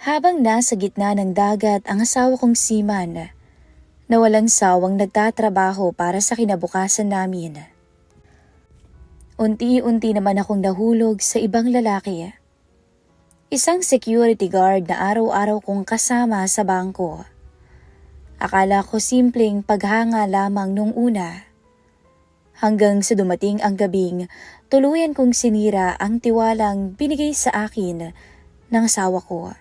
Habang nasa gitna ng dagat ang asawa kong seaman, na walang sawang nagtatrabaho para sa kinabukasan namin. Unti-unti naman akong nahulog sa ibang lalaki. Isang security guard na araw-araw kong kasama sa bangko. Akala ko simpleng paghanga lamang nung una. Hanggang sa dumating ang gabing tuluyan kong sinira ang tiwalang binigay sa akin ng asawa ko.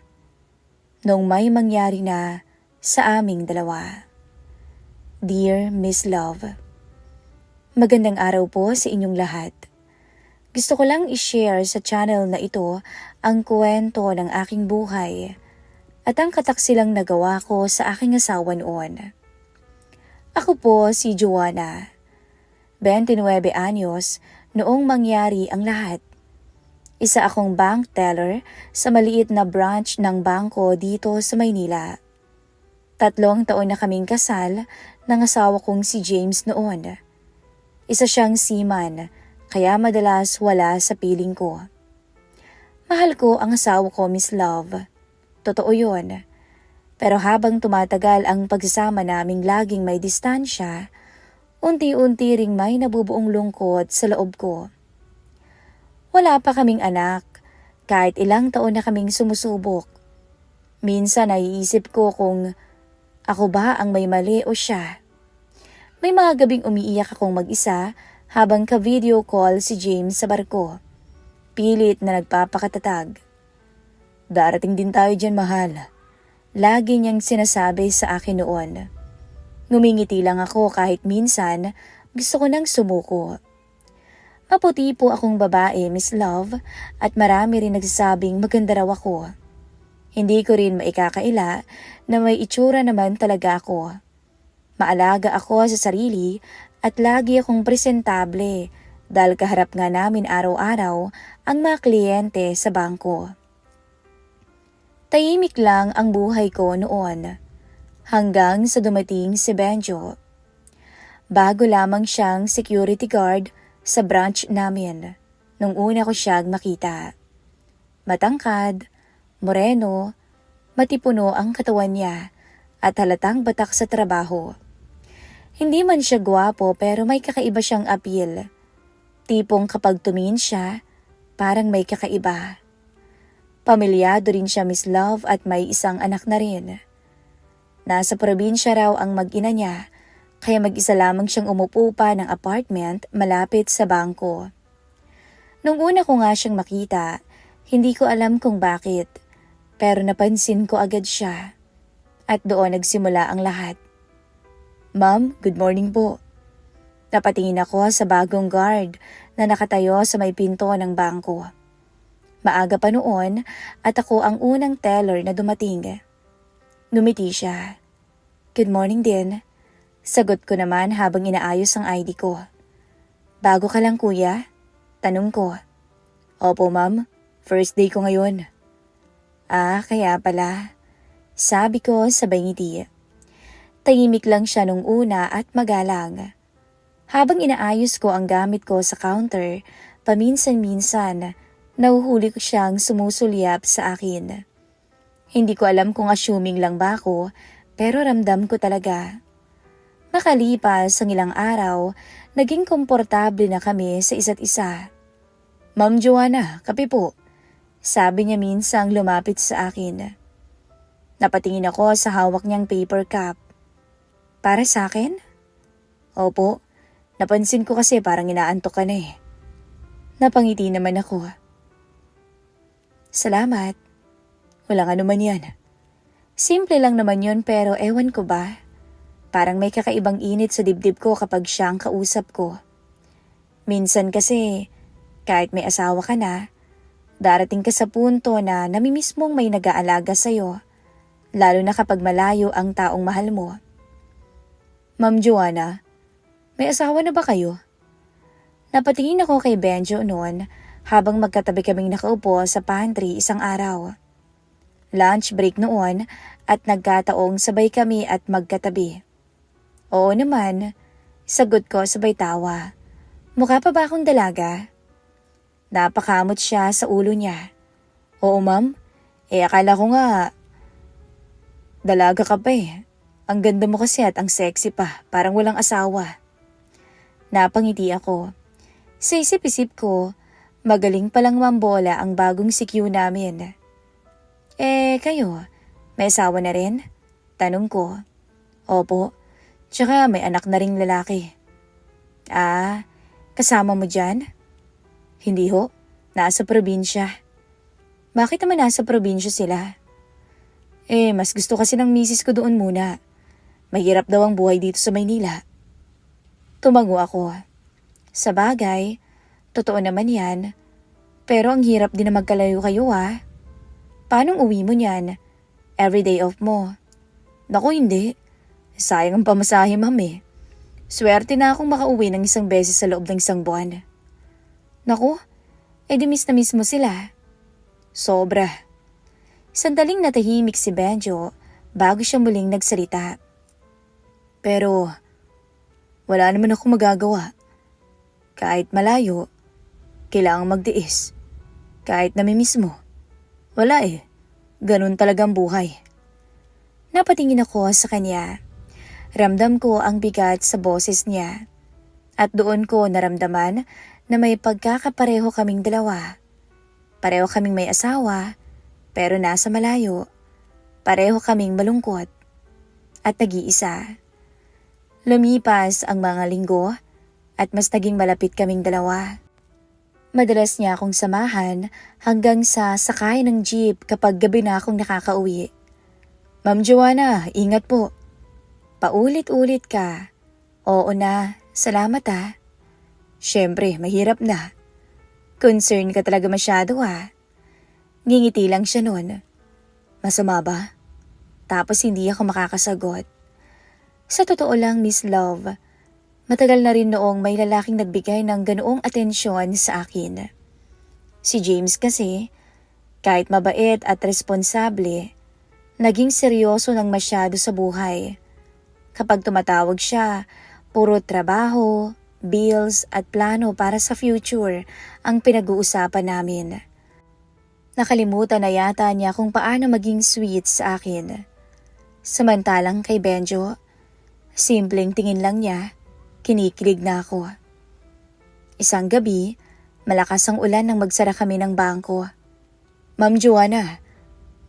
Nung may mangyari na sa aming dalawa. Dear Miss Love, magandang araw po sa inyong lahat. Gusto ko lang i-share sa channel na ito ang kwento ng aking buhay at ang kataksilang nagawa ko sa aking asawa noon. Ako po si Joanna, 29 anyos noong mangyari ang lahat. Isa akong bank teller sa maliit na branch ng bangko dito sa Maynila. 3 taon na kaming kasal ng asawa kong si James noon. Isa siyang seaman, kaya madalas wala sa piling ko. Mahal ko ang asawa ko, Miss Love. Totoo yun. Pero habang tumatagal ang pagsasama naming laging may distansya, unti-unti ring may nabubuong lungkot sa loob ko. Wala pa kaming anak, kahit ilang taon na kaming sumusubok. Minsan naiisip ko kung ako ba ang may mali o siya. May mga gabing umiiyak akong mag-isa habang ka-video call si James sa barko. Pilit na nagpapakatatag. Darating din tayo dyan, mahal. Lagi niyang sinasabi sa akin noon. Ngumingiti lang ako kahit minsan gusto ko nang sumuko. Maputi po akong babae, Miss Love, at marami rin nagsasabing maganda raw ako. Hindi ko rin maikakaila na may itsura naman talaga ako. Maalaga ako sa sarili at lagi akong presentable dahil kaharap nga namin araw-araw ang mga kliyente sa bangko. Tahimik lang ang buhay ko noon hanggang sa dumating si Benjo. Bago lamang siyang security guard sa branch namin nung una ko siyang makita. Matangkad, moreno, matipuno ang katawan niya at halatang batak sa trabaho. Hindi man siya gwapo pero may kakaiba siyang appeal. Tipong kapag tumingin siya, parang may kakaiba. Pamilyado rin siya, Miss Love, at may isang anak na rin. Nasa probinsya raw ang mag-ina niya, kaya mag-isa lamang siyang umupo pa ng apartment malapit sa bangko. Nung una ko nga siyang makita, hindi ko alam kung bakit, pero napansin ko agad siya. At doon nagsimula ang lahat. Ma'am, good morning po. Napatingin ako sa bagong guard na nakatayo sa may pinto ng bangko. Maaga pa noon at ako ang unang teller na dumating. Ngumiti siya. Good morning din. Sagot ko naman habang inaayos ang ID ko. Bago ka lang, kuya? Tanong ko. Opo, ma'am. First day ko ngayon. Ah, kaya pala. Sabi ko sabay ngiti. Tahimik lang siya nung una at magalang. Habang inaayos ko ang gamit ko sa counter, paminsan-minsan, nahuhuli ko siyang sumusulyap sa akin. Hindi ko alam kung assuming lang ba ako, pero ramdam ko talaga. Makalipas ang ilang araw, naging komportable na kami sa isa't isa. Ma'am Joanna, kape po. Sabi niya minsang lumapit sa akin. Napatingin ako sa hawak niyang paper cup. Para sa akin? Opo, napansin ko kasi parang inaantok ka na eh. Napangiti naman ako. Salamat. Walang anuman yan. Simple lang naman yun pero ewan ko ba? Parang may kakaibang init sa dibdib ko kapag siyang kausap ko. Minsan kasi, kahit may asawa ka na, darating ka sa punto na namimiss mong may nag-aalaga sa'yo, lalo na kapag malayo ang taong mahal mo. Ma'am Joanna, may asawa na ba kayo? Napatingin ako kay Benjo noon habang magkatabi kaming nakaupo sa pantry isang araw. Lunch break noon at nagkataong sabay kami at magkatabi. Oo naman, sagot ko sabay tawa. Mukha pa ba akong dalaga? Napakamot siya sa ulo niya. Oo ma'am, akala ko nga Dalaga ka pa eh. Ang ganda mo kasi at ang sexy pa, parang walang asawa. Napangiti ako. Sa isip-isip ko, magaling palang mambola ang bagong CQ namin. Kayo, may asawa na rin? Tanong ko. Opo, tsaka may anak na ring lalaki. Kasama mo dyan? Hindi ho, nasa probinsya. Bakit naman nasa probinsya sila? Mas gusto kasi ng misis ko doon muna. Mahirap daw ang buhay dito sa Maynila. Tumango ako. Sa bagay, totoo naman yan. Pero ang hirap din na magkalayo kayo Paanong uwi mo niyan? Everyday off mo. Naku hindi. Sayang ang pamasahe ma'am. Swerte na akong makauwi ng isang beses sa loob ng isang buwan. Naku, di miss na miss mo sila. Sobra. Sandaling natahimik si Benjo bago siya muling nagsalita. Pero wala naman ako magagawa. Kahit malayo, kailangang magtiis. Kahit namimiss mo. Wala ganun talagang buhay. Napatingin ako sa kanya. Ramdam ko ang bigat sa boses niya. At doon ko naramdaman na may pagkakapareho kaming dalawa. Pareho kaming may asawa, pero nasa malayo. Pareho kaming malungkot at nag-iisa. Lumipas ang mga linggo at mas naging malapit kaming dalawa. Madalas niya akong samahan hanggang sa sakay ng jeep kapag gabi na akong nakakauwi. Ma'am Joanna, ingat po. Paulit-ulit ka. Oo na, salamat Siyempre, mahirap na. Concern ka talaga masyado Ngingiti lang siya nun. Masama ba? Tapos hindi ako makakasagot. Sa totoo lang, Miss Love, matagal na rin noong may lalaking nagbigay ng ganoong atensyon sa akin. Si James kasi, kahit mabait at responsable, naging seryoso ng masyado sa buhay. Kapag tumatawag siya, puro trabaho, bills at plano para sa future ang pinag-uusapan namin. Nakalimutan na yata niya kung paano maging sweet sa akin. Samantalang kay Benjo, simpleng tingin lang niya, kinikilig na ako. Isang gabi, malakas ang ulan nang magsara kami ng bangko. Ma'am Joanna,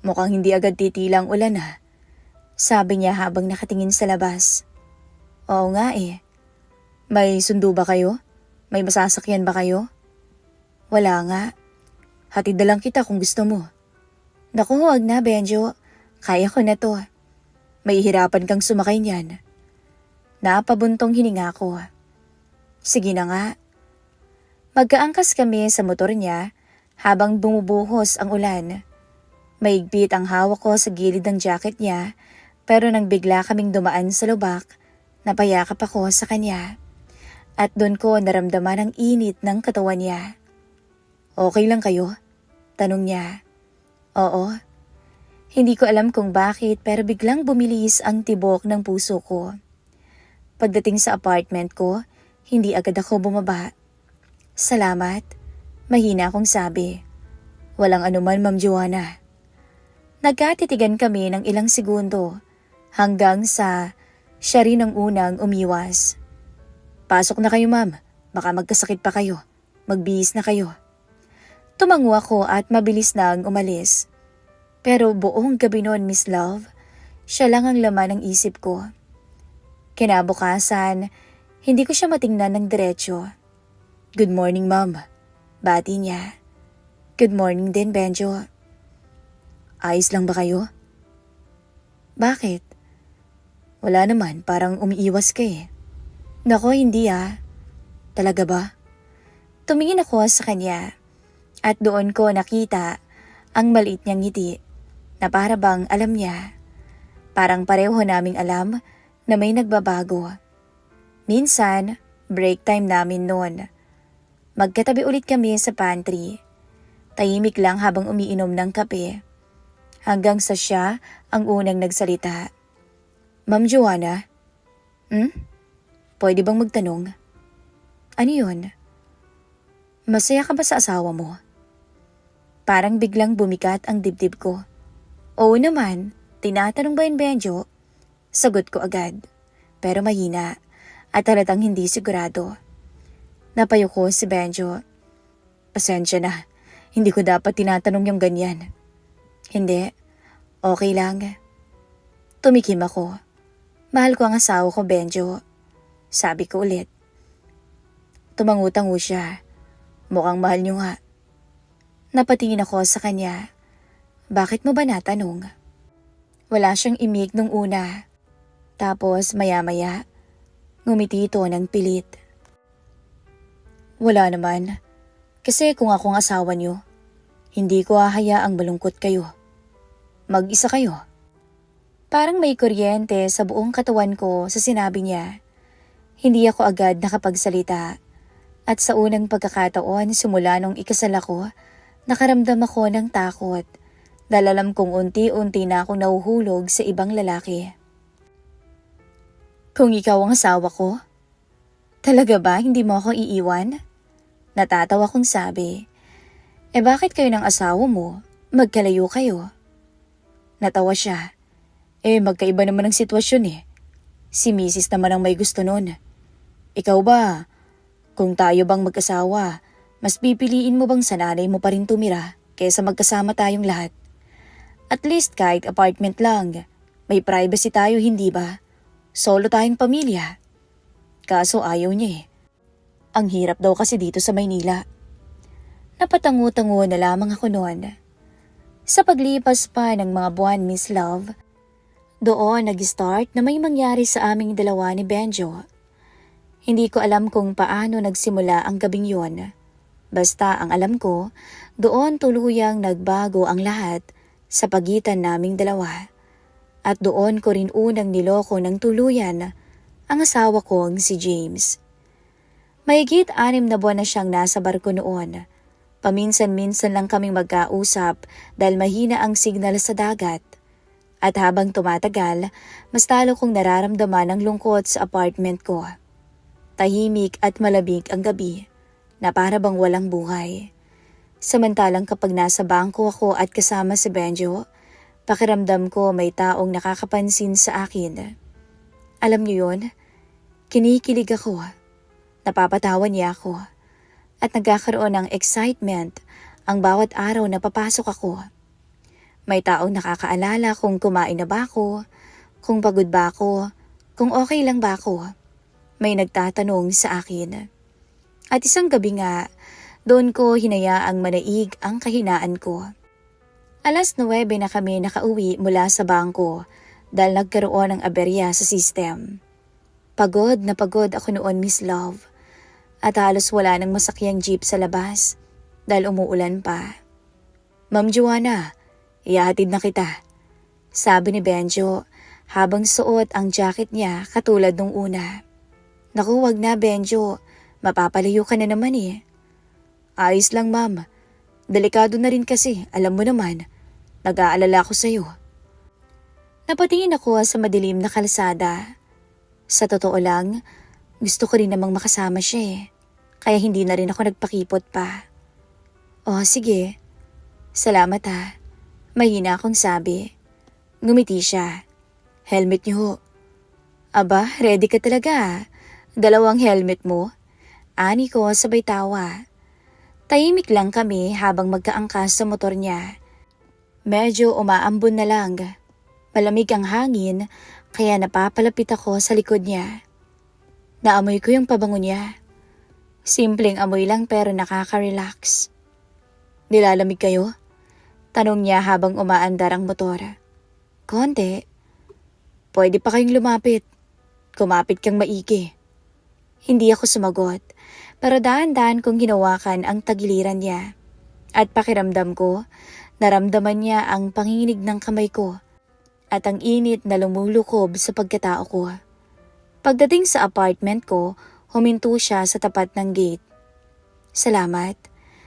mukhang hindi agad titila ang ulan Sabi niya habang nakatingin sa labas. Oo nga May sundo ba kayo? May masasakyan ba kayo? Wala nga. Hatid na lang kita kung gusto mo. Naku, huwag na Benjo. Kaya ko na to. May hirapan kang sumakay niyan. Napabuntong hininga ko. Sige na nga. Magkaangkas kami sa motor niya habang bumubuhos ang ulan. Maigpit ang hawak ko sa gilid ng jacket niya. Pero nang bigla kaming dumaan sa lubak, napayakap ako sa kanya. At doon ko naramdaman ang init ng katawan niya. Okay lang kayo? Tanong niya. Oo. Hindi ko alam kung bakit pero biglang bumilis ang tibok ng puso ko. Pagdating sa apartment ko, hindi agad ako bumaba. Salamat. Mahina akong sabi. Walang anuman, Ma'am Joanna. Nagkatitigan kami ng ilang segundo. Hanggang sa siya rin ang unang umiwas. Pasok na kayo ma'am, baka magkasakit pa kayo. Magbihis na kayo. Tumango ako at mabilis nang umalis. Pero buong gabi noon, Miss Love, siya lang ang laman ng isip ko. Kinabukasan, hindi ko siya matingnan ng diretsyo. Good morning ma'am, bati niya. Good morning din Benjo. Ayos lang ba kayo? Bakit? Wala naman, parang umiiwas ka Nako, hindi Talaga ba? Tumingin ako sa kanya at doon ko nakita ang maliit niyang ngiti na para bang alam niya. Parang pareho naming alam na may nagbabago. Minsan, break time namin noon. Magkatabi ulit kami sa pantry. Tahimik lang habang umiinom ng kape. Hanggang sa siya ang unang nagsalita. Ma'am Joanna? Pwede bang magtanong? Ano yun? Masaya ka ba sa asawa mo? Parang biglang bumigat ang dibdib ko. Oo naman, Tinatanong ba yun, Benjo? Sagot ko agad. Pero mahina at halatang hindi sigurado. Napayo ko si Benjo. Pasensya na. Hindi ko dapat tinatanong yung ganyan. Hindi. Okay lang. Tumikim ako. Mahal ko ang asawa ko, Benjo. Sabi ko ulit. Tumangutango siya. Mukhang mahal niyo nga. Napatingin ako sa kanya. Bakit mo ba natanong? Wala siyang imik nung una. Tapos maya-maya, ngumiti ito ng pilit. Wala naman. Kasi kung akong asawa niyo, hindi ko hahayaang malungkot kayo. Mag-isa kayo. Parang may kuryente sa buong katawan ko sa sinabi niya. Hindi ako agad nakapagsalita. At sa unang pagkakataon simula nung ikasal ako, nakaramdam ako ng takot. Dahil alam kong unti-unti na akong nahuhulog sa ibang lalaki. Kung ikaw ang asawa ko, talaga ba hindi mo ako iiwan? Natatawa kong sabi. Bakit kayo ng asawa mo? Magkalayo kayo. Natawa siya. Magkaiba naman ang sitwasyon . Si Mrs. naman ang may gusto nun. Ikaw ba? Kung tayo bang mag-asawa, mas pipiliin mo bang sa nanay mo pa rin tumira kaysa magkasama tayong lahat? At least kahit apartment lang, may privacy tayo, hindi ba? Solo tayong pamilya. Kaso ayaw niya . Ang hirap daw kasi dito sa Maynila. Napatango-tango na lamang ako noon. Sa paglipas pa ng mga buwan, Miss Love, doon nag-start na may mangyari sa aming dalawa ni Benjo. Hindi ko alam kung paano nagsimula ang gabing yon. Basta ang alam ko, doon tuluyang nagbago ang lahat sa pagitan naming dalawa. At doon ko rin unang niloko ng tuluyan ang asawa kong si James. Mahigit 6 na buwan na siyang nasa barko noon. Paminsan-minsan lang kaming magkausap dahil mahina ang signal sa dagat. At habang tumatagal, mas talo kong nararamdaman ang lungkot sa apartment ko. Tahimik at malamig ang gabi na para bang walang buhay. Samantalang kapag nasa bangko ako at kasama si Benjo, pakiramdam ko may taong nakakapansin sa akin. Alam niyo yun? Kinikilig ako. Napapatawan niya ako. At nagkakaroon ng excitement ang bawat araw na papasok ako. May taong nakakaalala kung kumain na ba ako, kung pagod ba ako, kung okay lang ba ako. May nagtatanong sa akin. At isang gabi nga, doon ko hinayaang manaig ang kahinaan ko. 9:00 na kami nakauwi mula sa bangko dahil nagkaroon ng aberya sa system. Pagod na pagod ako noon, Miss Love. At halos wala nang masakyang jeep sa labas dahil umuulan pa. Ma'am Joanna, ihahatid na kita. Sabi ni Benjo habang suot ang jacket niya katulad nung una. Naku, wag na Benjo, mapapalayo ka na naman . Ayos lang ma'am, delikado na rin kasi, alam mo naman, nag-aalala ko sa'yo. Napatingin ako sa madilim na kalsada. Sa totoo lang, gusto ko rin namang makasama siya . Kaya hindi na rin ako nagpakipot pa. Oh sige, salamat ha. Mahina akong sabi. Ngumiti siya. Helmet niyo ho. Aba, ready ka talaga . 2 helmet mo? Ani ko sabay tawa. Tahimik lang kami habang magkaangkas sa motor niya. Medyo umaambon na lang. Malamig ang hangin kaya napapalapit ako sa likod niya. Naamoy ko yung pabango niya. Simpleng amoy lang pero nakaka-relax. Nilalamig kayo? Tanong niya habang umaandar ang motor. Konti. Pwede pa kayong lumapit. Kumapit kang maigi. Hindi ako sumagot. Pero dahan-dahan kong hinawakan ang tagiliran niya. At pakiramdam ko, naramdaman niya ang panginginig ng kamay ko at ang init na lumulukob sa pagkatao ko. Pagdating sa apartment ko, huminto siya sa tapat ng gate. Salamat,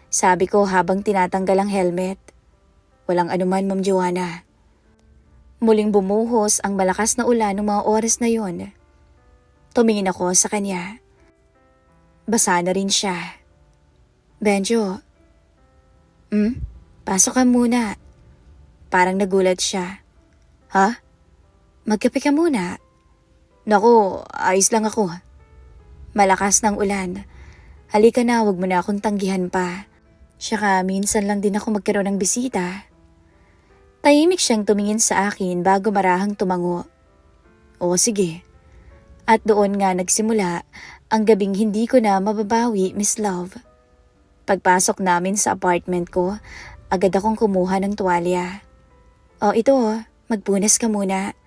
sabi ko habang tinatanggal ang helmet. Walang anuman, Ma'am Joanna. Muling bumuhos ang malakas na ulan ng mga oras na yon. Tumingin ako sa kanya. Basa na rin siya. Benjo. Pasok ka muna. Parang nagulat siya. Ha? Magkape ka muna. Naku, ayos lang ako. Malakas ng ulan. Halika na, wag mo na akong tanggihan pa. Tsaka minsan lang din ako magkaroon ng bisita. Tahimik siyang tumingin sa akin bago marahang tumango. O sige. At doon nga nagsimula ang gabing hindi ko na mababawi, Miss Love. Pagpasok namin sa apartment ko, agad akong kumuha ng tuwalya. O ito, magpunas ka muna.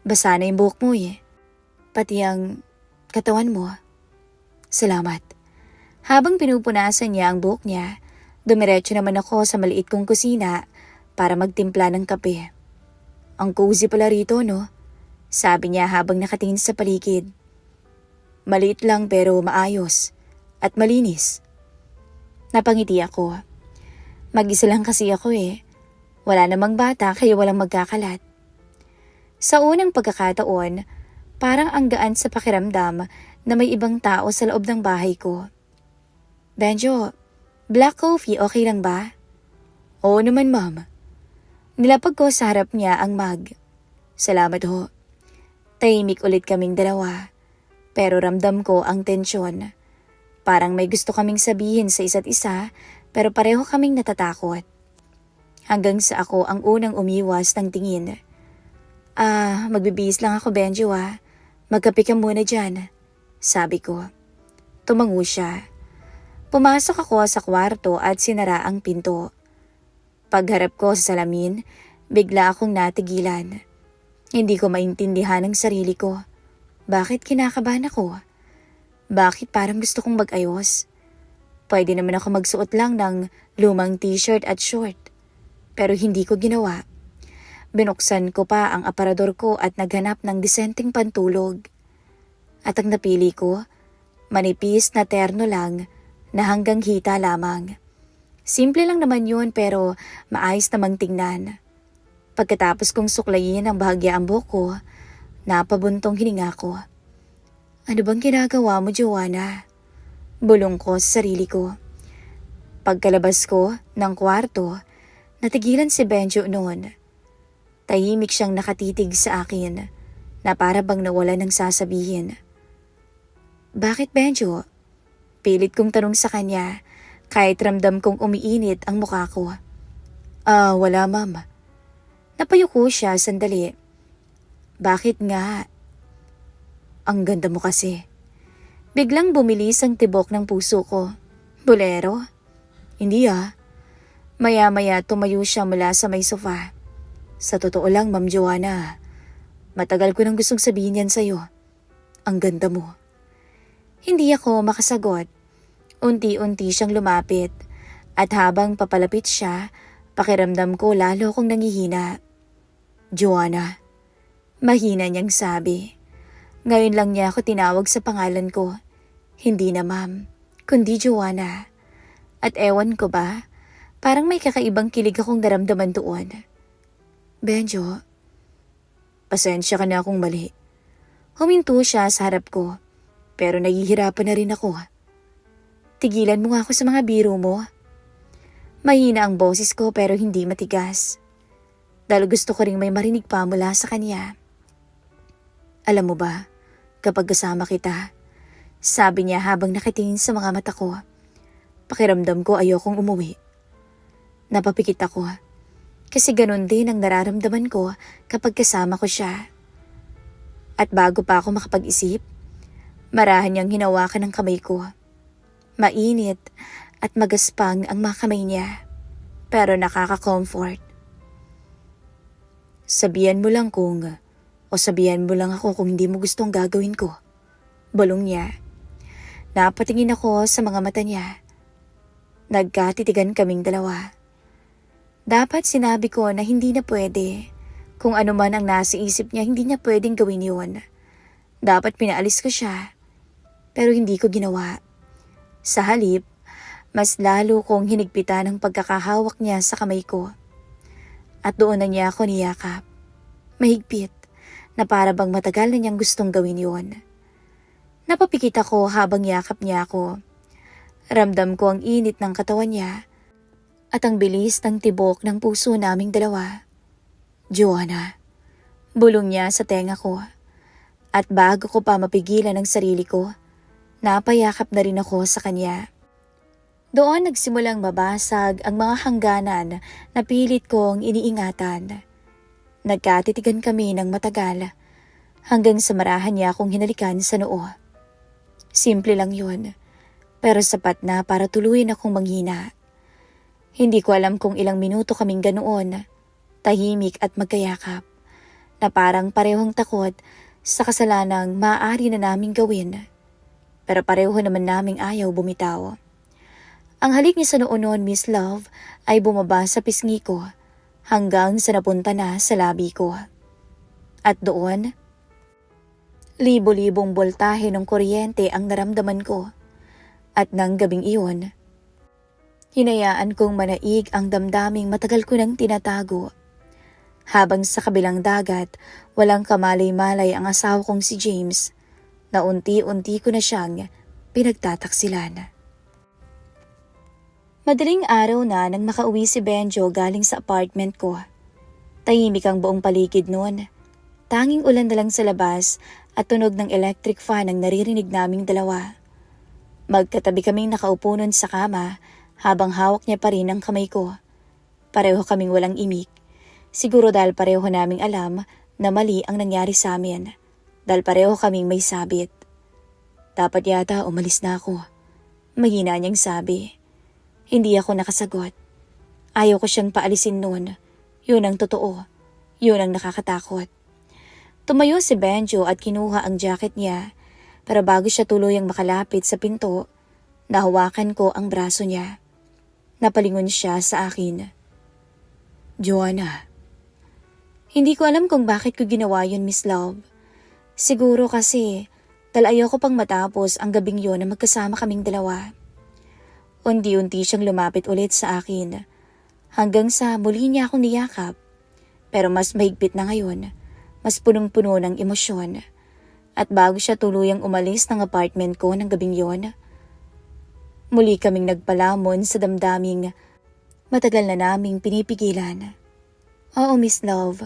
Basa na yung buhok mo eh. Pati ang katawan mo. Salamat. Habang pinupunasan niya ang buhok niya, dumiretso naman ako sa maliit kong kusina para magtimpla ng kape. Ang cozy pala rito, no? Sabi niya habang nakatingin sa paligid. Maliit lang pero maayos at malinis. Napangiti ako. Mag-isa lang kasi ako eh. Wala namang bata kaya walang magkakalat. Sa unang pagkakataon, parang ang gaan sa pakiramdam na may ibang tao sa loob ng bahay ko. Benjo, black coffee okay lang ba? Oo naman ma'am. Nilapag ko sa harap niya ang mug. Salamat ho. Tahimik ulit kaming dalawa. Pero ramdam ko ang tensyon. Parang may gusto kaming sabihin sa isa't isa pero pareho kaming natatakot. Hanggang sa ako ang unang umiwas ng tingin. Magbibihis lang ako Benjo Magkape ka muna dyan. Sabi ko. Tumango siya. Pumasok ako sa kwarto at sinara ang pinto. Pagharap ko sa salamin, bigla akong natigilan. Hindi ko maintindihan ang sarili ko. Bakit kinakabahan ako? Bakit parang gusto kong mag-ayos? Pwede naman ako magsuot lang ng lumang t-shirt at short. Pero hindi ko ginawa. Binuksan ko pa ang aparador ko at naghanap ng disenteng pantulog. At ang napili ko, manipis na terno lang na hanggang hita lamang. Simple lang naman yun pero maayos namang tingnan. Pagkatapos kong suklayin ang bahagyaang buhok ko, napabuntong hininga ko. Ano bang ginagawa mo, Joanna? Bulong ko sa sarili ko. Pagkalabas ko ng kwarto, natigilan si Benjo noon. Tahimik siyang nakatitig sa akin na para bang nawala ng sasabihin. Bakit Benjo? Pilit kong tanong sa kanya. Kahit ramdam kong umiinit ang mukha ko. Wala ma'am. Napayuko siya sandali. Bakit nga? Ang ganda mo kasi. Biglang bumilis ang tibok ng puso ko. Bolero? Hindi Maya-maya tumayo siya mula sa may sofa. Sa totoo lang, Ma'am Joanna, matagal ko nang gustong sabihin yan sa'yo. Ang ganda mo. Hindi ako makasagot. Unti-unti siyang lumapit at habang papalapit siya, pakiramdam ko lalo akong nangihina. Joanna, mahina niyang sabi. Ngayon lang niya ako tinawag sa pangalan ko. Hindi na ma'am, kundi Joanna. At ewan ko ba, parang may kakaibang kilig akong naramdaman doon. Benjo, pasensya ka na akong mali. Huminto siya sa harap ko, pero nahihirapan na rin ako. Tigilan mo nga ako sa mga biro mo. Mahina ang boses ko pero hindi matigas. Dahil gusto ko ring may marinig pa mula sa kanya. Alam mo ba, kapag kasama kita, sabi niya habang nakatingin sa mga mata ko, pakiramdam ko ayokong umuwi. Napapikit ako kasi ganun din ang nararamdaman ko kapag kasama ko siya. At bago pa ako makapag-isip, marahan niyang hinawakan ng kamay ko. Mainit at magaspang ang mga kamay niya, pero nakaka-comfort. Sabihan mo lang sabihan mo lang ako kung hindi mo gustong gagawin ko. Bulong niya. Napatingin ako sa mga mata niya. Nagkatitigan kaming dalawa. Dapat sinabi ko na hindi na pwede. Kung ano man ang nasa isip niya, hindi niya pwedeng gawin yun. Dapat pinaalis ko siya, pero hindi ko ginawa. Sa halip, mas lalo kong hinigpitan ang pagkakahawak niya sa kamay ko. At doon na niya ako niyakap. Mahigpit, na para bang matagal na niyang gustong gawin yun. Napapikit ako habang yakap niya ako. Ramdam ko ang init ng katawan niya at ang bilis ng tibok ng puso naming dalawa. Joanna, Bulong niya sa tenga ko. At bago ko pa mapigilan ang sarili ko, napayakap na rin ako sa kanya. Doon nagsimulang mabasag ang mga hangganan na pilit kong iniingatan. Nagkatitigan kami ng matagal hanggang sa marahan niya akong hinalikan sa noo. Simple lang yun, pero sapat na para tuluyin akong manghina. Hindi ko alam kung ilang minuto kaming ganoon, tahimik at magkayakap, na parang parehong takot sa kasalanang maaari na naming gawin. Pero pareho naman naming ayaw bumitaw. Ang halik niya sa noo noon, Miss Love, ay bumaba sa pisngi ko hanggang sa napunta na sa labi ko. At doon, libo-libong boltahe ng kuryente ang naramdaman ko. At nang gabing iyon, hinayaan kong manaig ang damdaming matagal ko nang tinatago. Habang sa kabilang dagat, walang kamalay-malay ang asawa kong si James, na unti-unti ko na siyang pinagtataksilan. Madaling araw na nang makauwi si Benjo galing sa apartment ko. Tahimik ang buong paligid noon. Tanging ulan na lang sa labas at tunog ng electric fan ang naririnig naming dalawa. Magkatabi kaming nakaupo nun sa kama habang hawak niya pa rin ang kamay ko. Pareho kaming walang imik. Siguro dahil pareho naming alam na mali ang nangyari sa amin. Dahil pareho kaming may sabit. Dapat yata umalis na ako. Mahina niyang sabi. Hindi ako nakasagot. Ayaw ko siyang paalisin noon. Yun ang totoo. Yun ang nakakatakot. Tumayo si Benjo at kinuha ang jacket niya. Pero bago siya tuluyang makalapit sa pinto, nahawakan ko ang braso niya. Napalingon siya sa akin. Joanna. Hindi ko alam kung bakit ko ginawa yun, Miss Love. Siguro kasi dahil ayoko pang matapos ang gabing yun na magkasama kaming dalawa. Unti-unti siyang lumapit ulit sa akin hanggang sa muli niya akong niyakap. Pero mas mahigpit na ngayon, mas punong-puno ng emosyon. At bago siya tuluyang umalis ng apartment ko ng gabing yon, muli kaming nagpalamon sa damdaming matagal na naming pinipigilan. Oo, Miss Love,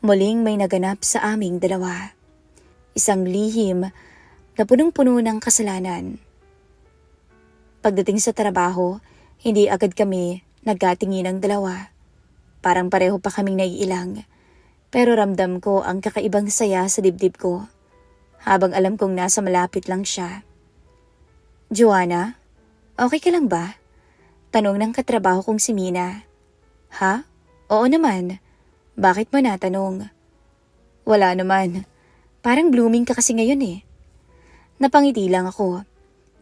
muling may naganap sa aming dalawa. Isang lihim na punong-puno ng kasalanan. Pagdating sa trabaho, hindi agad kami nagkatingin ng dalawa. Parang pareho pa kaming naiilang. Pero ramdam ko ang kakaibang saya sa dibdib ko. Habang alam kong nasa malapit lang siya. Joanna, okay ka lang ba? Tanong ng katrabaho kong si Mina. Ha? Oo naman. Bakit mo natanong? Wala naman. Parang blooming ka kasi ngayon eh. Napangiti lang ako.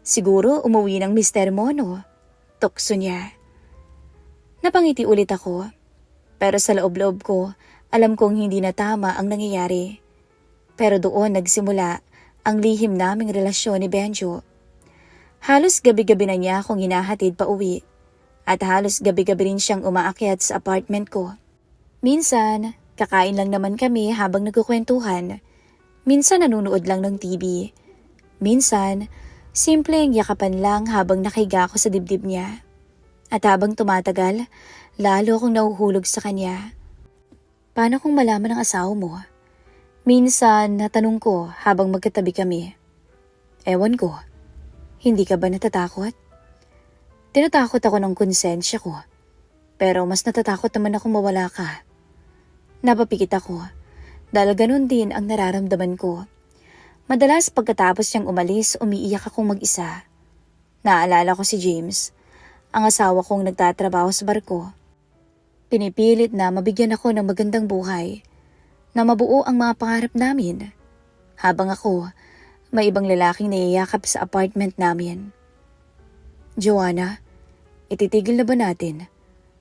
Siguro umuwi ng mister mo, no? Tukso niya. Napangiti ulit ako. Pero sa loob-loob ko, alam kong hindi na tama ang nangyayari. Pero doon nagsimula ang lihim naming relasyon ni Benjo. Halos gabi-gabi na niya akong hinahatid pa uwi. At halos gabi-gabi rin siyang umaakyat sa apartment ko. Minsan, kakain lang naman kami habang nagkukwentuhan. Minsan nanunood lang ng TV. Minsan, simpleng yakapan lang habang nakahiga ako sa dibdib niya. At habang tumatagal, lalo akong nahuhulog sa kanya. Paano kung malaman ng asawa mo? Minsan natanong ko habang magkatabi kami. Ewan ko, hindi ka ba natatakot? Tinatakot ako ng konsensya ko. Pero mas natatakot naman ako mawala ka. Napapikit ako dahil ganun din ang nararamdaman ko. Madalas pagkatapos niyang umalis, umiiyak akong mag-isa. Naalala ko si James, ang asawa kong nagtatrabaho sa barko. Pinipilit na mabigyan ako ng magandang buhay, na mabuo ang mga pangarap namin. Habang ako, may ibang lalaking niyayakap sa apartment namin. Joanna, ititigil na ba natin?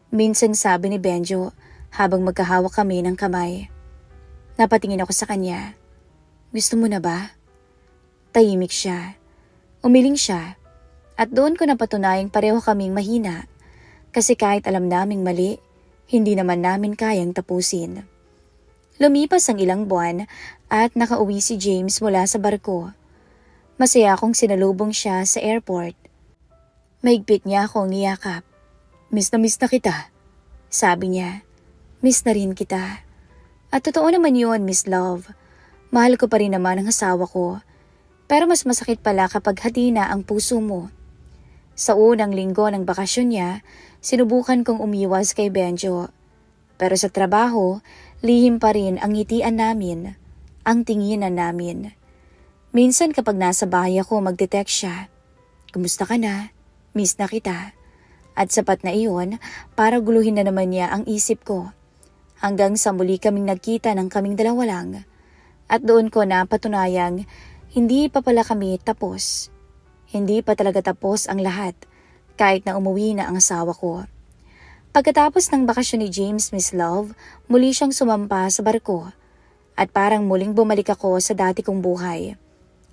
Minsan sabi ni Benjo habang magkahawak kami ng kamay. Napatingin ako sa kanya. Gusto mo na ba? Tahimik siya. Umiling siya. At doon ko napatunayang pareho kaming mahina. Kasi kahit alam naming mali, hindi naman namin kayang tapusin. Lumipas ang ilang buwan at nakauwi si James mula sa barko. Masaya akong sinalubong siya sa airport. Mahigpit niya akong niyakap. Miss na kita. Sabi niya, miss na rin kita. At totoo naman yun, Miss Love. Mahal ko pa rin naman ang asawa ko. Pero mas masakit pala kapag hati na ang puso mo. Sa unang linggo ng bakasyon niya, sinubukan kong umiwas kay Benjo. Pero sa trabaho, lihim pa rin ang ngitian namin, ang tinginan namin. Minsan kapag nasa bahay ako magte-text siya, "Kumusta ka na? Miss na kita." At sapat na iyon para guluhin na naman niya ang isip ko. Hanggang sa muli kaming nagkita ng kaming dalawa lang. At doon ko na patunayang hindi pa pala kami tapos. Hindi pa talaga tapos ang lahat kahit na umuwi na ang asawa ko. Pagkatapos ng bakasyon ni James, Miss Love, muli siyang sumampa sa barko. At parang muling bumalik ako sa dati kong buhay.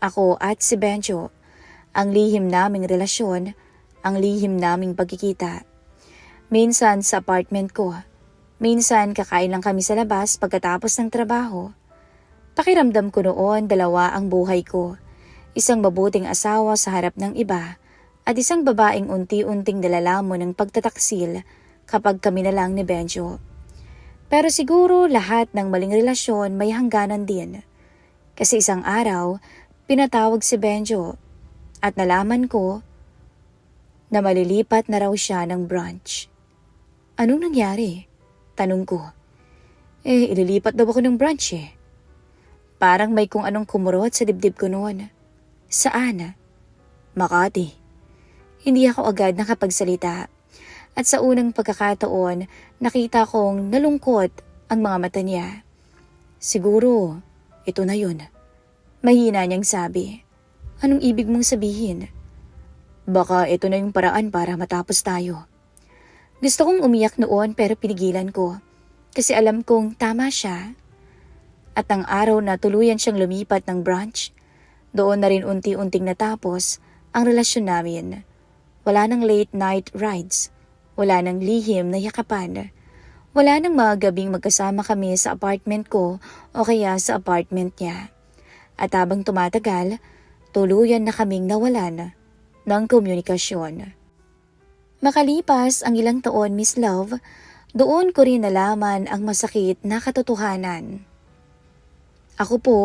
Ako at si Benjo, ang lihim naming relasyon, ang lihim naming pagkikita. Minsan sa apartment ko, minsan kakain lang kami sa labas pagkatapos ng trabaho. Pakiramdam ko noon dalawa ang buhay ko. Isang mabuting asawa sa harap ng iba at isang babaeng unti-unting dalalamon ng pagtataksil kapag kami na lang ni Benjo. Pero siguro lahat ng maling relasyon may hangganan din. Kasi isang araw, pinatawag si Benjo at nalaman ko na malilipat na raw siya ng branch. Anong nangyari? Tanong ko. Ililipat daw ako ng branch eh. Parang may kung anong kumurot sa dibdib ko noon. Saan? Makati. Hindi ako agad nakapagsalita. At sa unang pagkakataon, nakita kong nalungkot ang mga mata niya. Siguro, ito na yun. Mahina niyang sabi. Anong ibig mong sabihin? Baka ito na yung paraan para matapos tayo. Gusto kong umiyak noon pero pinigilan ko. Kasi alam kong tama siya. At ang araw na tuluyan siyang lumipat ng branch, doon na rin unti-unting natapos ang relasyon namin. Wala nang late night rides. Wala nang lihim na yakapan. Wala nang mga gabing magkasama kami sa apartment ko o kaya sa apartment niya. At habang tumatagal, tuluyan na kaming nawalan ng komunikasyon. Makalipas ang ilang taon, Miss Love, doon ko rin nalaman ang masakit na katotohanan. Ako po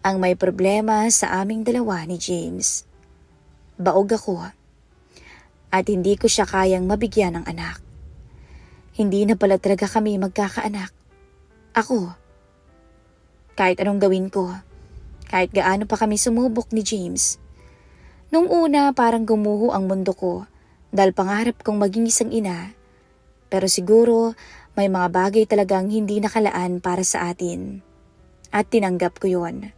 ang may problema sa aming dalawa ni James. Baog ako. At hindi ko siya kayang mabigyan ng anak. Hindi na pala talaga kami magkakaanak. Ako. Kahit anong gawin ko, kahit gaano pa kami sumubok ni James. Nung una parang gumuho ang mundo ko dahil pangarap kong maging isang ina. Pero siguro may mga bagay talagang hindi nakalaan para sa atin. At tinanggap ko yon.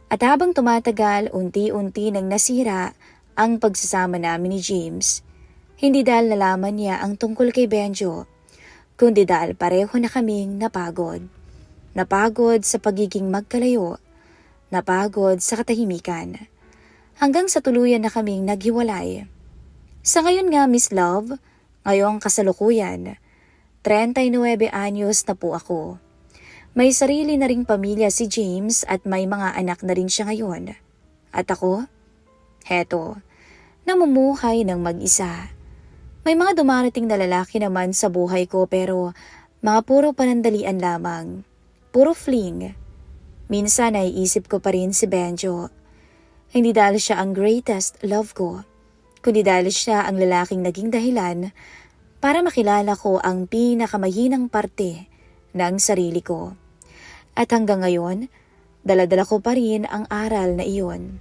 At habang tumatagal, unti-unti nang nasira ang pagsasama namin ni James. Hindi dahil nalaman niya ang tungkol kay Benjo, kundi dahil pareho na kaming napagod. Napagod sa pagiging magkalayo, napagod sa katahimikan. Hanggang sa tuluyan na kaming naghiwalay. Sa ngayon nga, Miss Love, ngayong kasalukuyan, 39 anyos na po ako. May sarili na ring pamilya si James at may mga anak na rin siya ngayon. At ako? Heto, namumuhay ng mag-isa. May mga dumarating na lalaki naman sa buhay ko pero mga puro panandalian lamang. Puro fling. Minsan ay isip ko pa rin si Benjo. Hindi dahil siya ang greatest love ko, kundi dahil siya ang lalaking naging dahilan para makilala ko ang pinakamahinang parte ng sarili ko. At hanggang ngayon, dala-dala ko pa rin ang aral na iyon.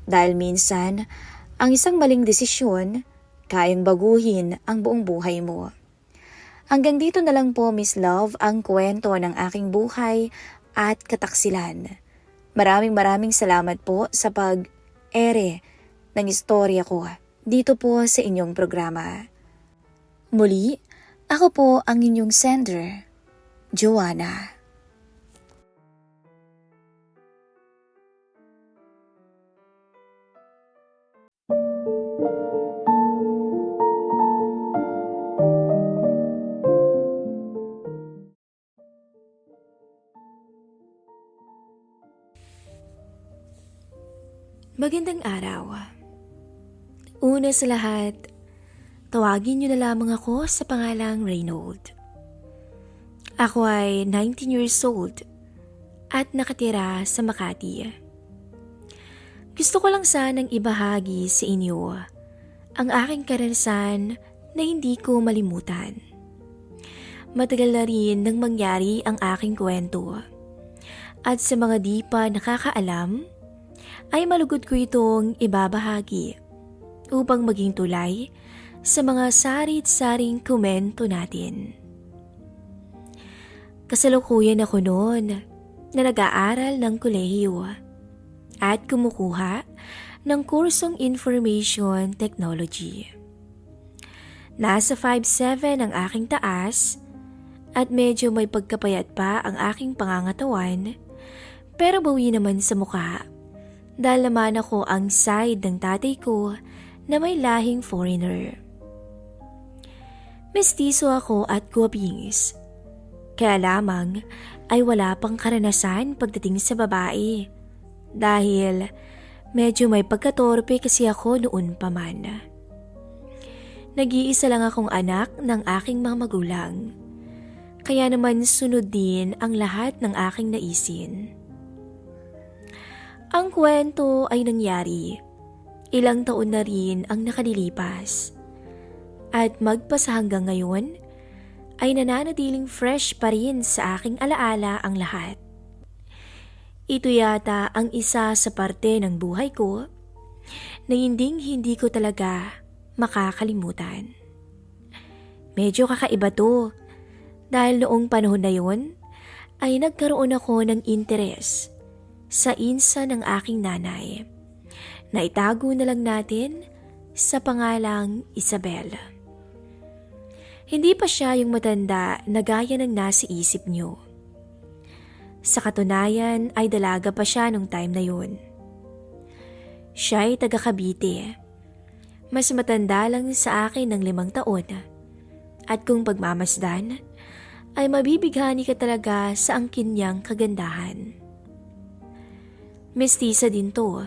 Dahil minsan, ang isang maling desisyon, kayang baguhin ang buong buhay mo. Hanggang dito na lang po, Miss Love, ang kwento ng aking buhay at kataksilan. Maraming salamat po sa pag-ere ng istorya ko dito po sa inyong programa. Muli, ako po ang inyong sender, Joanna. Magandang araw. Una sa lahat, tawagin niyo na lamang ako sa pangalang Reynold. Ako ay 19 years old at nakatira sa Makati. Gusto ko lang sanang ibahagi sa inyo ang aking karanasan na hindi ko malimutan. Matagal na rin nang mangyari ang aking kwento. At sa mga di pa nakakaalam, ay malugod ko itong ibabahagi upang maging tulay sa mga sarit-saring komento natin. Kasalukuyan ako noon na nag-aaral ng kolehiyo at kumukuha ng kursong Information Technology. Nasa 5'7" ang aking taas at medyo may pagkapayat pa ang aking pangangatawan, pero bawi naman sa mukha dahil naman ako ang side ng tatay ko na may lahing foreigner. Mestizo ako at guwapings, kaya lamang ay wala pang karanasan pagdating sa babae dahil medyo may pagkatorpe kasi ako noon pa man. Nag-iisa lang akong anak ng aking mga magulang, kaya naman sunod din ang lahat ng aking naisin. Ang kwento ay nangyari, ilang taon na rin ang nakalilipas. At magpasa hanggang ngayon, ay nananatiling fresh pa rin sa aking alaala ang lahat. Ito yata ang isa sa parte ng buhay ko na hindi ko talaga makakalimutan. Medyo kakaiba to dahil noong panahon na yun ay nagkaroon ako ng interes sa insa ng aking nanay na itago na lang natin sa pangalang Isabel. Hindi pa siya yung matanda na gaya ng nasa isip niyo. Sa katunayan ay dalaga pa siya nung time na yun. Siya ay taga Cavite. Mas matanda lang sa akin ng 5 taon. At kung pagmamasdan, ay mabibighani ka talaga sa angkin niyang kagandahan. Mestiza din to.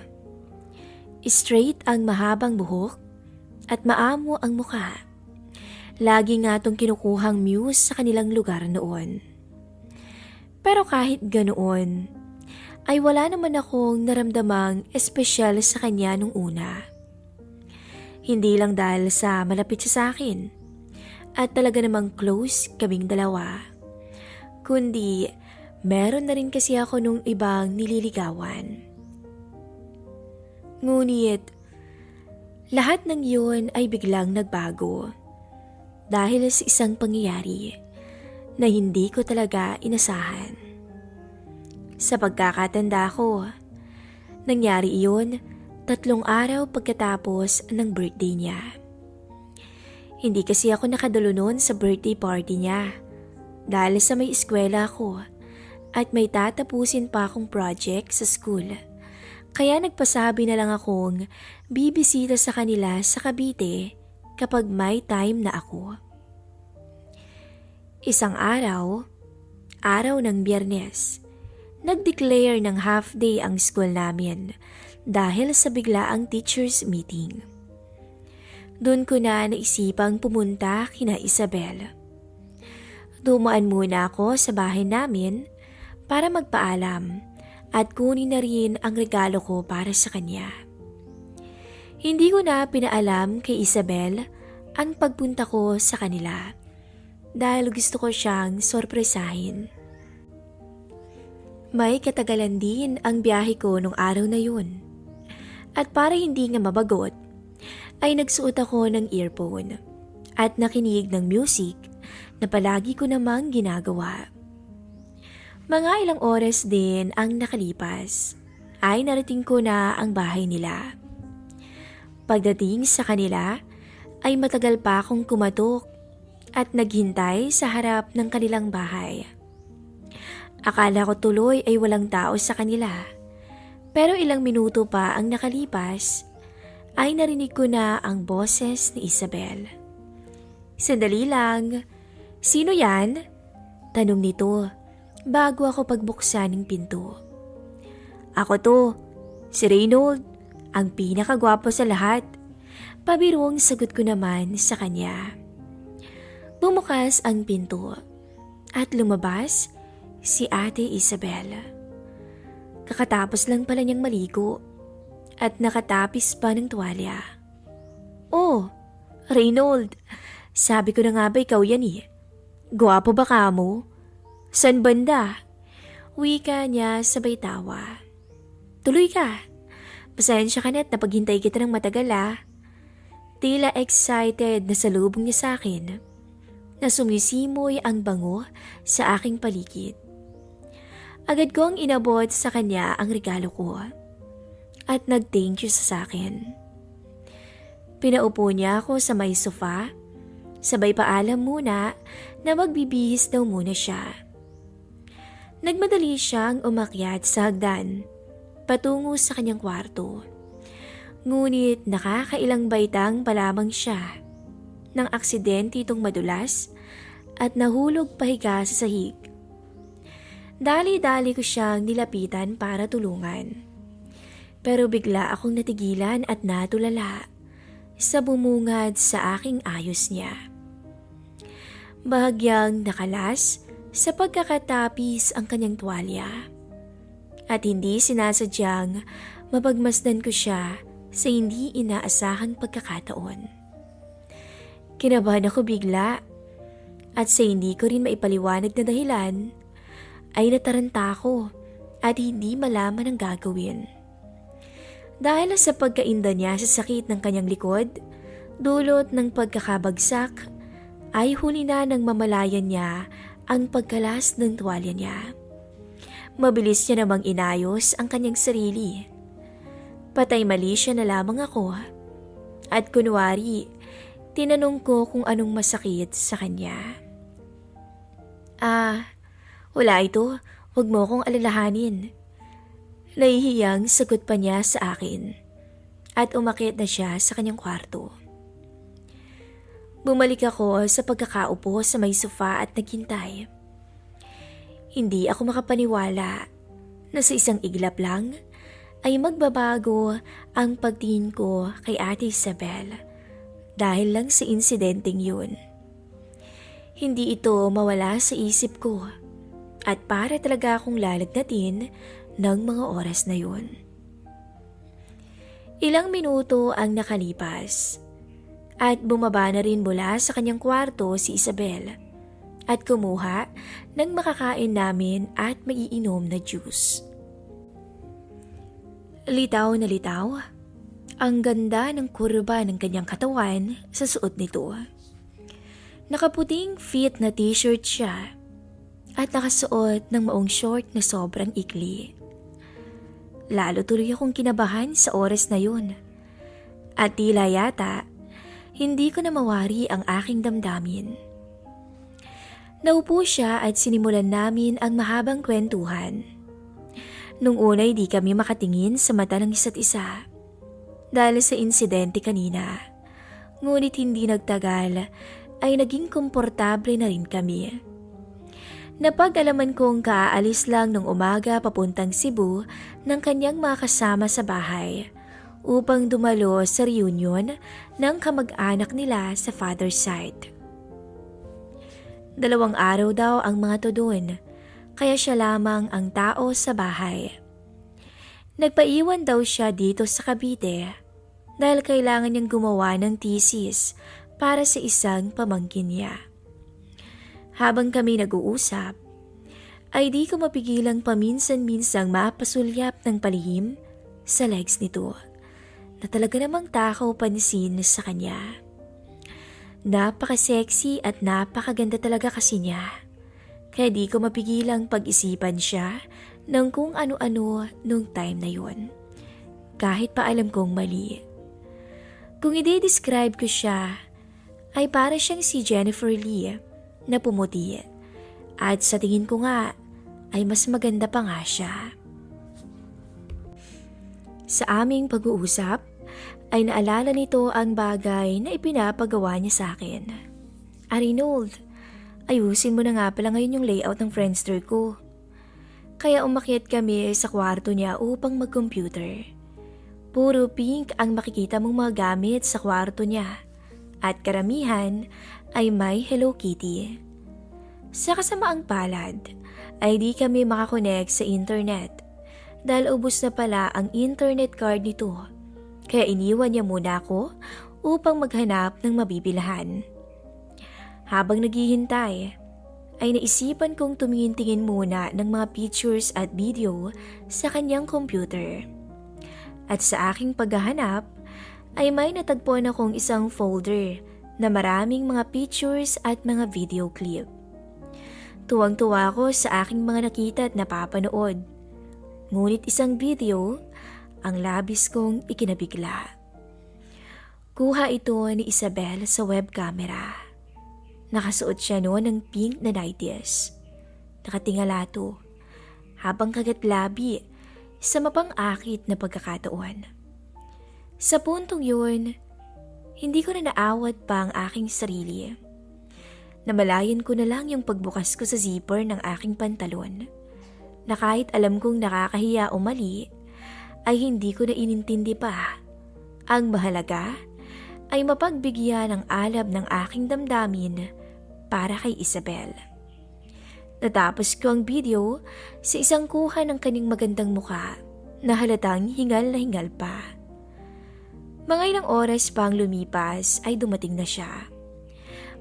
Straight ang mahabang buhok at maamo ang mukha. Lagi nga tong kinukuhang muse sa kanilang lugar noon. Pero kahit ganoon, ay wala naman akong naramdamang espesyal sa kanya nung una. Hindi lang dahil sa malapit siya sa akin at talaga namang close kaming dalawa, kundi meron na rin kasi ako nung ibang nililigawan. Ngunit, lahat ng yun ay biglang nagbago dahil sa isang pangyayari na hindi ko talaga inasahan. Sa pagkakatanda ko, nangyari iyon 3 araw pagkatapos ng birthday niya. Hindi kasi ako nakadalo noon sa birthday party niya dahil sa may eskwela ako at may tatapusin pa akong project sa school. Kaya nagpasabi na lang akong bibisita sa kanila sa Cavite kapag may time na ako. Isang araw ng Biyernes, nag-declare ng half day ang school namin dahil sa biglaang teachers meeting. Doon ko na naisipang pumunta kina Isabel. Dumaan muna ako sa bahay namin para magpaalam at kunin na rin ang regalo ko para sa kanya. Hindi ko na pinaalam kay Isabel ang pagpunta ko sa kanila dahil gusto ko siyang sorpresahin. May katagalan din ang biyahe ko nung araw na yun. At para hindi nga mabagot, ay nagsuot ako ng earphone at nakinig ng music na palagi ko namang ginagawa. Mga ilang oras din ang nakalipas ay narating ko na ang bahay nila. Pagdating sa kanila ay matagal pa akong kumatok at naghintay sa harap ng kanilang bahay. Akala ko tuloy ay walang tao sa kanila, pero ilang minuto pa ang nakalipas ay narinig ko na ang boses ni Isabel. Sandali lang, sino yan? Tanong nito bago ako pagbuksan ng pinto. Ako to, si Reynold, ang pinakagwapo sa lahat. Pabirong sagot ko naman sa kanya. Bumukas ang pinto At lumabas si Ate Isabel. Kakatapos lang pala niyang maligo at nakatapis pa ng tuwalya. "Oh, Reynold, sabi ko na nga ba ikaw yan eh. Gwapo ba ka mo? San banda?" Wika niya sabay tawa. "Tuloy ka. Pasensya ka na't napaghintay kita ng matagal ah." Tila excited na salubong niya sa akin na sumisimoy ang bango sa aking paligid. Agad kong inabot sa kanya ang regalo ko at nag-thank you sa akin. Pinaupo niya ako sa may sofa, sabay paalam muna na magbibihis daw muna siya. Nagmadali siyang umakyat sa hagdan patungo sa kanyang kwarto. Ngunit nakakailang baitang pa lamang siya nang aksidente itong madulas at nahulog pahiga sa sahig. Dali-dali ko siyang nilapitan para tulungan. Pero bigla akong natigilan at natulala sa bumungad sa aking ayos niya. Bahagyang nakalas sa pagkakatapis ang kanyang tuwalya at hindi sinasadyang mapagmasdan ko siya sa hindi inaasahang pagkakataon. Kinabahan ako bigla at sa hindi ko rin maipaliwanag na dahilan ay nataranta ako at hindi malaman ang gagawin. Dahil sa pagkainda niya sa sakit ng kanyang likod, dulot ng pagkakabagsak, ay huli na ng mamalayan niya ang pagkalas ng tuwalya niya. Mabilis niya namang inayos ang kanyang sarili. Patay mali siya na lamang ako at kunwari, tinanong ko kung anong masakit sa kanya. Wala ito, huwag mo akong alalahanin." Nahihiyang sagot pa niya sa akin at umakyat na siya sa kanyang kwarto. Bumalik ako sa pagkakaupo sa may sofa at naghintay. Hindi ako makapaniwala na sa isang iglap lang ay magbabago ang pagtingin ko kay Ate Isabel dahil lang sa insidenteng yun. Hindi ito mawala sa isip ko at para talaga akong lalagnatin ng mga oras na yun. Ilang minuto ang nakalipas at bumaba na rin mula sa kanyang kwarto si Isabel at kumuha ng makakain namin at maiinom na juice. Litaw na litaw, ang ganda ng kurba ng kanyang katawan sa suot nito. Nakaputing fit na t-shirt siya at nakasuot ng maong short na sobrang ikli. Lalo tuloy akong kinabahan sa oras na yun. At tila yata, hindi ko na mawari ang aking damdamin. Naupo siya at sinimulan namin ang mahabang kwentuhan. Nung una'y di kami makatingin sa mata ng isa't isa dahil sa insidente kanina. Ngunit hindi nagtagal ay naging komportable na rin kami. Napag-alaman kong kaalis lang nung umaga papuntang Cebu ng kanyang mga kasama sa bahay upang dumalo sa reunion ng kamag-anak nila sa father's side. 2 araw daw ang mga to doon, kaya siya lamang ang tao sa bahay. Nagpaiwan daw siya dito sa Cavite dahil kailangan niyang gumawa ng thesis para sa isang pamangkin niya. Habang kami nag-uusap, ay di ko mapigilang paminsan-minsang mapasulyap ng palihim sa legs nito na talaga namang takaw pansin sa kanya. Napaka-sexy at napakaganda talaga kasi niya, kaya di ko mapigilang pag-isipan siya ng kung ano-ano nung time na yun, kahit pa alam kong mali. Kung i-describe ko siya, ay para siyang si Jennifer Lee na pumuti at sa tingin ko nga ay mas maganda pa nga siya. Sa aming pag-uusap ay naalala nito ang bagay na ipinapagawa niya sa akin. "Arnold, ayusin mo na nga pala ngayon yung layout ng Friendster ko." Kaya umakyat kami sa kwarto niya upang mag-computer. Puro pink ang makikita mong mga gamit sa kwarto niya at karamihan ay may Hello Kitty. Sa kasamaang palad ay di kami makakonect sa internet dahil ubos na pala ang internet card nito. Kaya iniwan niya muna ako upang maghanap ng mabibilhan. Habang naghihintay, ay naisipan kong tumingin-tingin muna ng mga pictures at video sa kanyang computer. At sa aking paghahanap, ay may natagpuan akong isang folder na maraming mga pictures at mga video clip. Tuwang-tuwa ako sa aking mga nakita at napapanood. Ngunit isang video, ang labis kong ikinabigla. Kuha ito ni Isabel sa web camera. Nakasuot siya noon ng pink na nighties. Nakatingalato, habang kagat-labi sa mapang-akit na pagkakataon. Sa puntong yun, hindi ko na naawat pa ang aking sarili. Namalayan ko na lang yung pagbukas ko sa zipper ng aking pantalon, na kahit alam kong nakakahiya o mali, ay hindi ko na inintindi pa. Ang mahalaga ay mapagbigyan ng alab ng aking damdamin para kay Isabel. Natapos ko ang video sa isang kuha ng kaning magandang muka na halatang hingal na hingal pa. Mga ilang oras pang lumipas ay dumating na siya.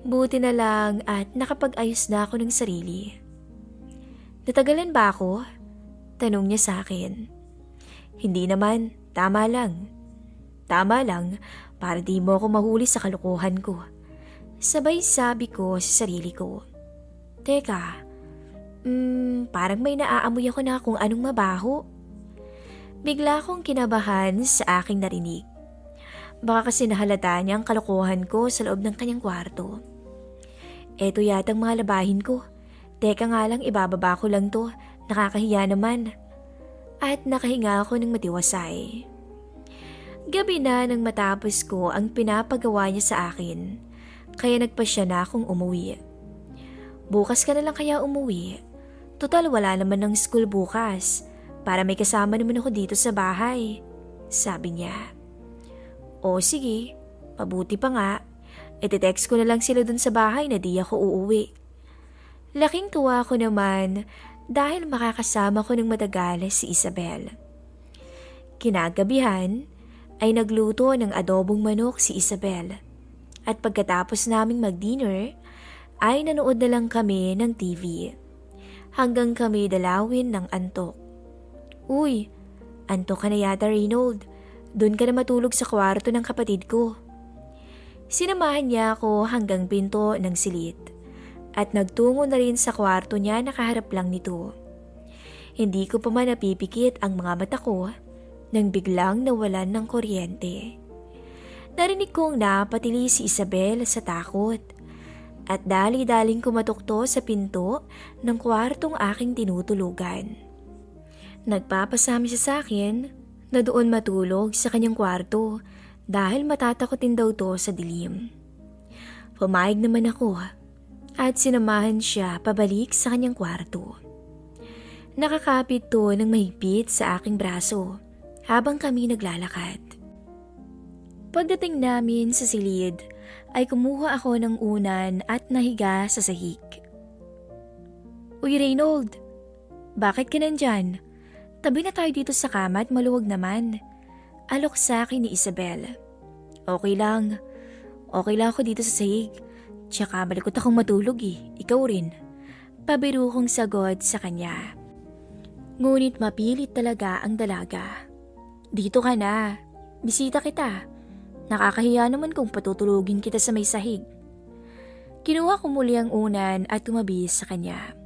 Buti na lang at nakapag-ayos na ako ng sarili. Natagalan ba ako? Tanong niya sa akin. Hindi naman, tama lang. Tama lang para di mo ako mahuli sa kalokohan ko. Sabay sabi ko sa sarili ko. Teka, parang may naaamoy ako na kung anong mabaho. Bigla akong kinabahan sa aking narinig. Baka kasi nahalata niya ang kalokohan ko sa loob ng kanyang kwarto. Eto yatang mga labahin ko. Teka nga lang, ibababa ko lang to. Nakakahiya naman. At nakahinga ako ng matiwasay. Gabi na nang matapos ko ang pinapagawa niya sa akin. Kaya nagpasya na akong umuwi. Bukas ka na lang kaya umuwi. Total wala naman ng school bukas. Para may kasama naman ako dito sa bahay. Sabi niya. O sige, mabuti pa nga. Iti-text ko na lang sila dun sa bahay na di ako uuwi. Laking tuwa ko naman dahil makakasama ko ng matagal si Isabel. Kinagabihan ay nagluto ng adobong manok si Isabel. At pagkatapos naming mag-dinner, ay nanood na lang kami ng TV. Hanggang kami dalawin ng antok. Uy, antok ka na yata, Reynold. Doon ka na matulog sa kwarto ng kapatid ko. Sinamahan niya ako hanggang pinto ng silid. At nagtungo na rin sa kwarto niya, nakaharap lang nito. Hindi ko pa man napipikit ang mga mata ko nang biglang nawalan ng kuryente. Narinig kong napatili si Isabel sa takot at dali-daling kumatukto sa pinto ng kwartong aking tinutulugan. Nagpapasami siya sa akin na doon matulog sa kanyang kwarto dahil matatakotin daw to sa dilim. Pumayag naman ako at sinamahan siya pabalik sa kanyang kwarto. Nakakapit to ng mahigpit sa aking braso habang kami naglalakad. Pagdating namin sa silid ay kumuha ako ng unan at nahiga sa sahig. Uy Reynold, bakit ka nandyan? Tabi na tayo dito sa kama at maluwag naman. Alok sa akin ni Isabel. Okay lang ako dito sa sahig. Tsaka malikot akong matulog ikaw rin. Pabiro kong sagot sa kanya. Ngunit mapilit talaga ang dalaga. Dito ka na, bisita kita. Nakakahiya naman kung patutulugin kita sa may sahig. Kinuha ko muli ang unan at tumabi sa kanya.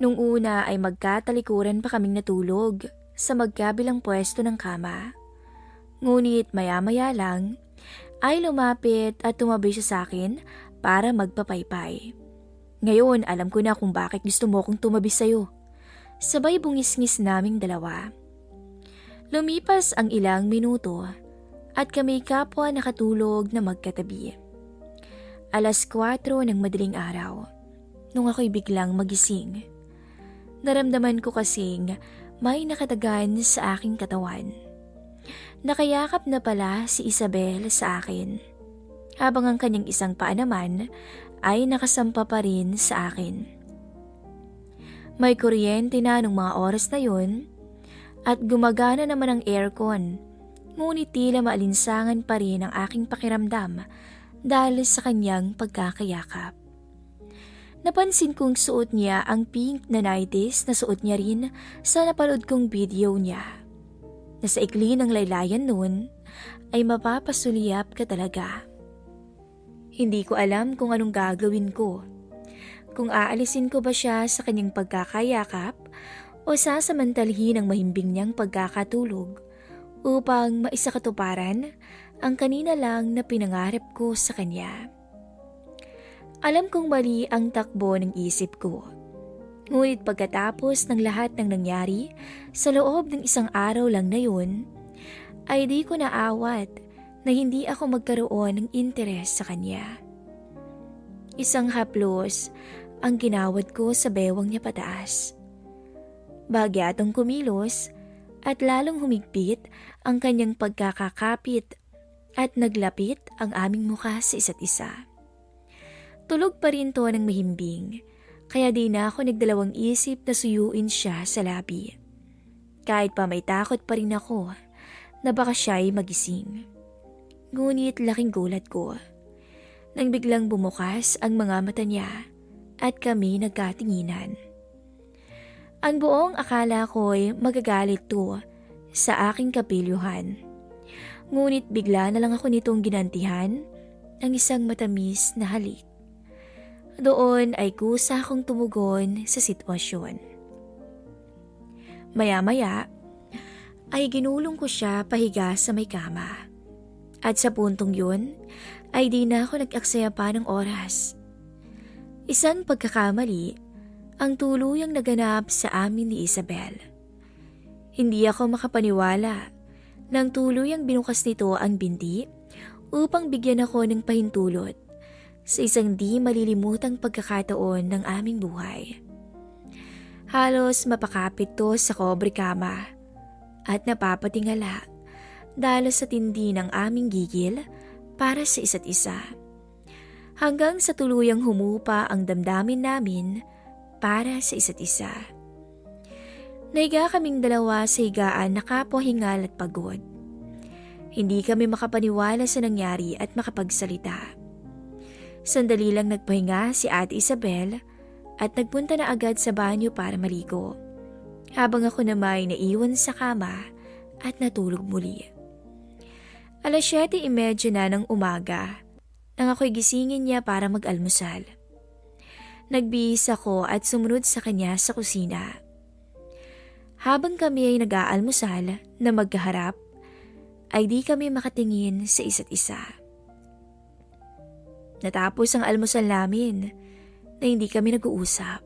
Nung una ay magkatalikuran pa kaming natulog sa magkabilang pwesto ng kama. Ngunit maya-maya lang ay lumapit at tumabi siya sa akin para magpapaypay. Ngayon alam ko na kung bakit gusto mo kong tumabi sa'yo. Sabay bungis-ngis naming dalawa. Lumipas ang ilang minuto at kami kapwa nakatulog na magkatabi. 4:00 ng madaling araw nung ako'y biglang magising. Naramdaman ko kasing may nakatagan sa aking katawan. Nakayakap na pala si Isabel sa akin, habang ang kanyang isang paa naman ay nakasampa pa rin sa akin. May kuryente na nung mga oras na yun at gumagana naman ang aircon, ngunit tila maalinsangan pa rin ang aking pakiramdam dahil sa kanyang pagkakayakap. Napansin kong suot niya ang pink na nighties na suot niya rin sa napanood kong video niya. Na sa ikli ng laylayan noon ay mapapasuliyap ka talaga. Hindi ko alam kung anong gagawin ko. Kung aalisin ko ba siya sa kanyang pagkakayakap o sasamantalhin ang mahimbing niyang pagkakatulog upang maisakatuparan ang kanina lang na pinangarap ko sa kanya. Alam kong mali ang takbo ng isip ko. Ngunit pagkatapos ng lahat ng nangyari sa loob ng isang araw lang na yun, ay di ko naawat na hindi ako magkaroon ng interes sa kanya. Isang haplos ang ginawad ko sa bewang niya pataas. Bagyatong kumilos at lalong humigpit ang kanyang pagkakakapit at naglapit ang aming mukha sa isa't isa. Tulog pa rin to ng mahimbing, kaya di na ako nagdalawang isip na suyuin siya sa labi. Kahit pa may takot pa rin ako na baka siya'y magising. Ngunit laking gulat ko nang biglang bumukas ang mga mata niya at kami nagkatinginan. Ang buong akala ko'y magagalit to sa aking kapilyuhan. Ngunit bigla na lang ako nitong ginantihan ng isang matamis na halik. Doon ay kusa akong tumugon sa sitwasyon. Maya-maya ay ginulong ko siya pahiga sa may kama. At sa puntong yun ay di na ako nag-aksaya pa ng oras. Isang pagkakamali ang tuluyang naganap sa amin ni Isabel. Hindi ako makapaniwala nang tuluyang binukas nito ang binti upang bigyan ako ng pahintulot sa isang di malilimutang pagkakataon ng aming buhay. Halos mapakapit to sa kobre kama at napapatingala dahil sa tindi ng aming gigil para sa isa't isa. Hanggang sa tuluyang humupa ang damdamin namin para sa isa't isa. Naiga kaming dalawa sa higaan na kapwa hingal at pagod. Hindi kami makapaniwala sa nangyari at makapagsalita. Sandali lang nagpahinga si Ate Isabel at nagpunta na agad sa banyo para maligo, habang ako naman naiwan sa kama at natulog muli. 7:30 na ng umaga nang ako'y gisingin niya para mag-almusal. Nagbihis ako at sumunod sa kanya sa kusina. Habang kami ay nag-aalmusal na magkaharap, ay di kami makatingin sa isa't isa. Natapos ang almusal namin na hindi kami nag-uusap.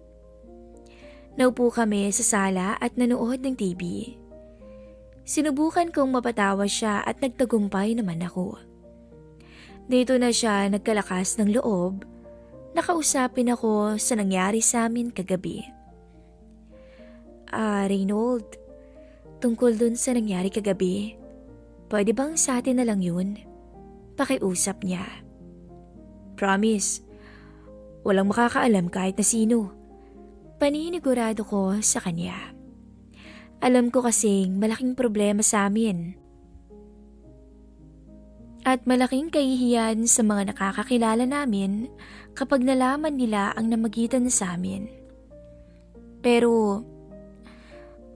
Naupo kami sa sala at nanood ng TV. Sinubukan kong mapatawa siya at nagtagumpay naman ako. Dito na siya nagkalakas ng loob, nakausapin ako sa nangyari sa amin kagabi. Reynold, tungkol dun sa nangyari kagabi, pwede bang sa atin na lang yun? Pakiusap niya. Promise, walang makakaalam kahit na sino. Paninigurado ko sa kanya. Alam ko kasing malaking problema sa amin. At malaking kahihiyan sa mga nakakakilala namin kapag nalaman nila ang namagitan sa amin. Pero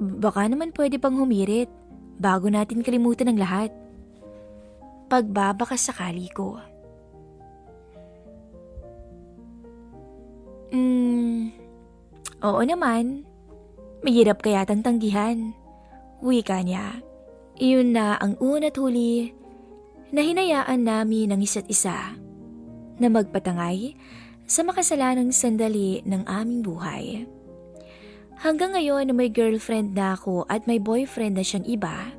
baka naman pwede pang humirit bago natin kalimutan ang lahat. Pagbabaka sakali ko. Oo naman. Mahirap kaya tang tanggihan. Wika niya. Iyon na ang una't huli na hinayaan namin ng isa't isa na magpatangay sa makasalanang sandali ng aming buhay. Hanggang ngayon na may girlfriend na ako at may boyfriend na siyang iba,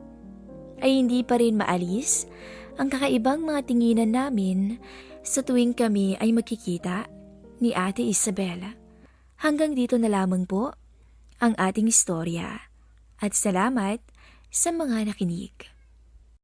ay hindi pa rin maalis ang kakaibang mga tinginan namin sa tuwing kami ay magkikita ni Ate Isabel. Hanggang dito na lamang po ang ating istorya at salamat sa mga nakinig.